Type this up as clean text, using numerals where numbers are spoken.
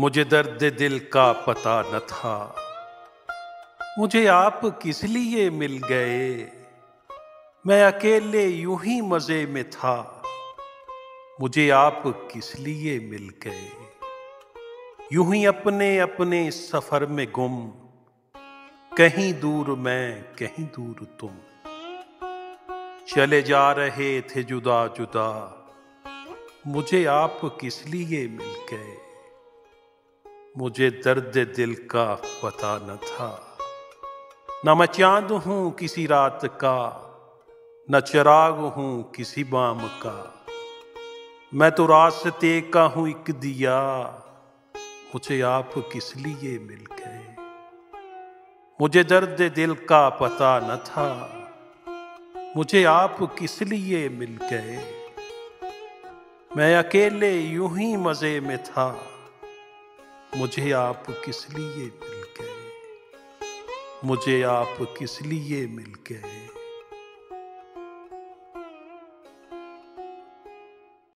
मुझे दर्द दिल का पता न था, मुझे आप किस लिए मिल गए। मैं अकेले यूं ही मजे में था, मुझे आप किस लिए मिल गए। यूं ही अपने अपने सफर में गुम, कहीं दूर मैं कहीं दूर तुम, चले जा रहे थे जुदा जुदा, मुझे आप किस लिए मिल गए। मुझे दर्द दिल का पता न था, न मैं चांद हूं किसी रात का, न चिराग हूं किसी बाम का, मैं तो रास्ते का हूं एक दिया, मुझे आप किस लिए मिल गए। मुझे दर्द दिल का पता न था, मुझे आप किस लिए मिल गए। मैं अकेले यूं ही मजे में था, मुझे आप किस लिए मिल गए। मुझे आप किस लिए मिल गए।